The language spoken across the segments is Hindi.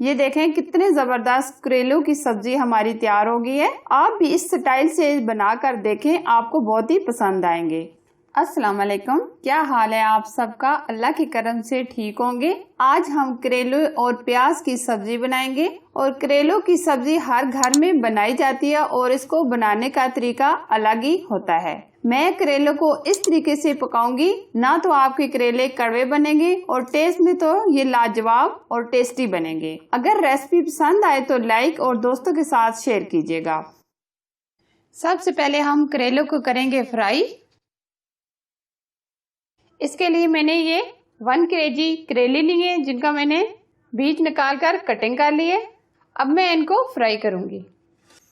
ये देखें कितने जबरदस्त करेलों की सब्जी हमारी तैयार हो गई है। आप भी इस स्टाइल से बनाकर देखें, आपको बहुत ही पसंद आएंगे। अस्सलाम वालेकुम, क्या हाल है आप सबका? अल्लाह के करम से ठीक होंगे। आज हम करेले और प्याज की सब्जी बनाएंगे और करेलों की सब्जी हर घर में बनाई जाती है और इसको बनाने का तरीका अलग ही होता है। मैं करेलों को इस तरीके से पकाऊंगी, ना तो आपके करेले कड़वे बनेंगे और टेस्ट में तो ये लाजवाब और टेस्टी बनेंगे। अगर रेसिपी पसंद आए तो लाइक और दोस्तों के साथ शेयर कीजिएगा। सबसे पहले हम करेलों को करेंगे फ्राई। इसके लिए मैंने ये 1 kg करेले लिए जिनका मैंने बीज निकाल कर कटिंग कर ली है। अब मैं इनको फ्राई करूंगी।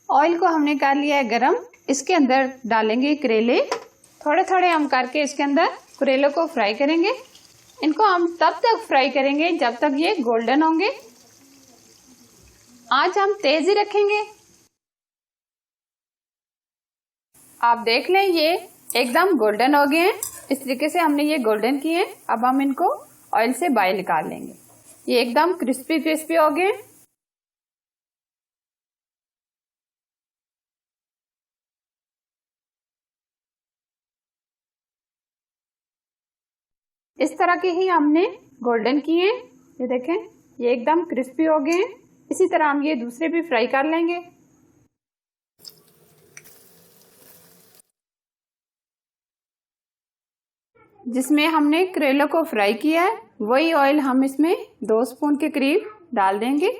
ऑयल को हमने कर लिया है गरम, इसके अंदर डालेंगे करेले। थोड़े थोड़े हम करके इसके अंदर करेलों को फ्राई करेंगे। इनको हम तब तक फ्राई करेंगे जब तक ये गोल्डन होंगे। आज हम तेज ही रखेंगे। आप देख लें ये एकदम गोल्डन हो गए हैं। इस तरीके से हमने ये गोल्डन किए हैं। अब हम इनको ऑयल से बाहर निकाल लेंगे। ये एकदम क्रिस्पी क्रिस्पी हो गए। इस तरह के ही हमने गोल्डन किए हैं। ये देखें ये एकदम क्रिस्पी हो गए हैं। इसी तरह हम ये दूसरे भी फ्राई कर लेंगे। जिसमें हमने करेलों को फ्राई किया है वही ऑयल हम इसमें 2 स्पून के करीब डाल देंगे।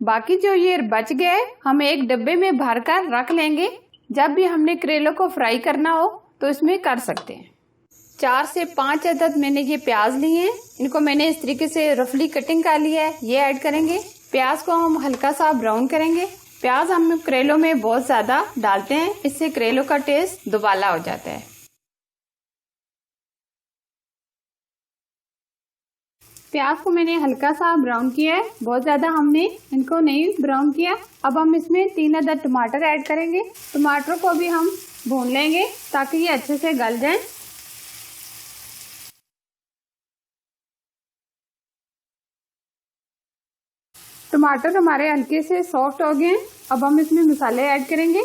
बाकी जो ये बच गया है हम एक डब्बे में भरकर रख लेंगे। जब भी हमने करेलों को फ्राई करना हो तो इसमें कर सकते हैं। 4 से 5 अदद मैंने ये प्याज लिए हैं। इनको मैंने इस तरीके से रफली कटिंग कर लिया है। ये ऐड करेंगे। प्याज को हम हल्का सा ब्राउन करेंगे। प्याज हम करेलों में बहुत ज्यादा डालते हैं, इससे करेलों का टेस्ट दुबाला हो जाता है। प्याज को मैंने हल्का सा ब्राउन किया है, बहुत ज्यादा हमने इनको नहीं ब्राउन किया। अब हम इसमें 3 अदद टमाटर ऐड करेंगे। टमाटर को भी हम भून लेंगे ताकि ये अच्छे से गल जाएं। टमाटर हमारे हल्के से सॉफ्ट हो गए हैं। अब हम इसमें मसाले ऐड करेंगे।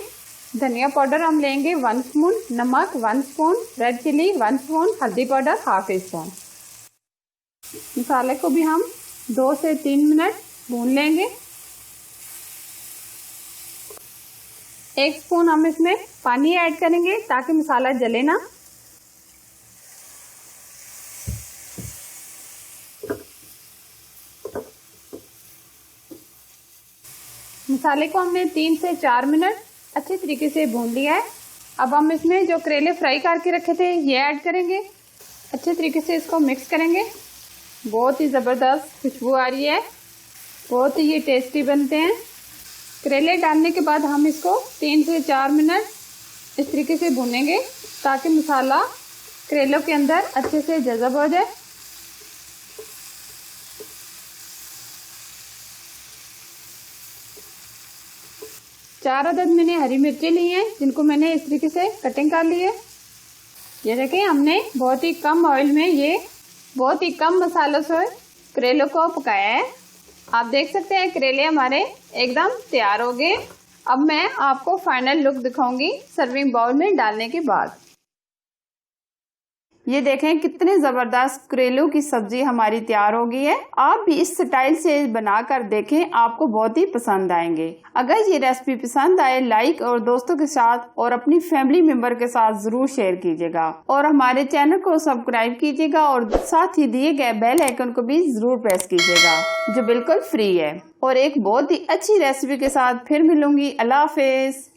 धनिया पाउडर हम लेंगे 1 स्पून, नमक 1 स्पून, रेड चिली 1 स्पून, हल्दी पाउडर ½ स्पून। मसाले को भी हम 2 से 3 मिनट भून लेंगे। 1 स्पून हम इसमें पानी ऐड करेंगे ताकि मसाला जले ना। मसाले को हमने 3 से 4 मिनट अच्छे तरीके से भून लिया है। अब हम इसमें जो करेले फ्राई करके रखे थे ये ऐड करेंगे। अच्छे तरीके से इसको मिक्स करेंगे। बहुत ही ज़बरदस्त खुशबू आ रही है, बहुत ही ये टेस्टी बनते हैं। करेले डालने के बाद हम इसको 3 से 4 मिनट इस तरीके से भूनेंगे ताकि मसाला करेलों के अंदर अच्छे से जज़ब हो जाए। चार अदद मैंने हरी मिर्ची ली हैं जिनको मैंने इस तरीके से कटिंग कर ली है। ये देखिए हमने बहुत ही कम ऑयल में ये बहुत ही कम मसालों से करेलों को पकाया है। आप देख सकते हैं करेले हमारे एकदम तैयार हो गए। अब मैं आपको फाइनल लुक दिखाऊंगी सर्विंग बाउल में डालने के बाद। ये देखें कितने जबरदस्त करेलों की सब्जी हमारी तैयार हो गई है। आप भी इस स्टाइल से बनाकर देखें, आपको बहुत ही पसंद आएंगे। अगर ये रेसिपी पसंद आए लाइक और दोस्तों के साथ और अपनी फैमिली मेंबर के साथ जरूर शेयर कीजिएगा और हमारे चैनल को सब्सक्राइब कीजिएगा और साथ ही दिए गए बेल आइकन को भी जरूर प्रेस कीजिएगा जो बिल्कुल फ्री है। और एक बहुत ही अच्छी रेसिपी के साथ फिर मिलूंगी। अल्लाह हाफिज।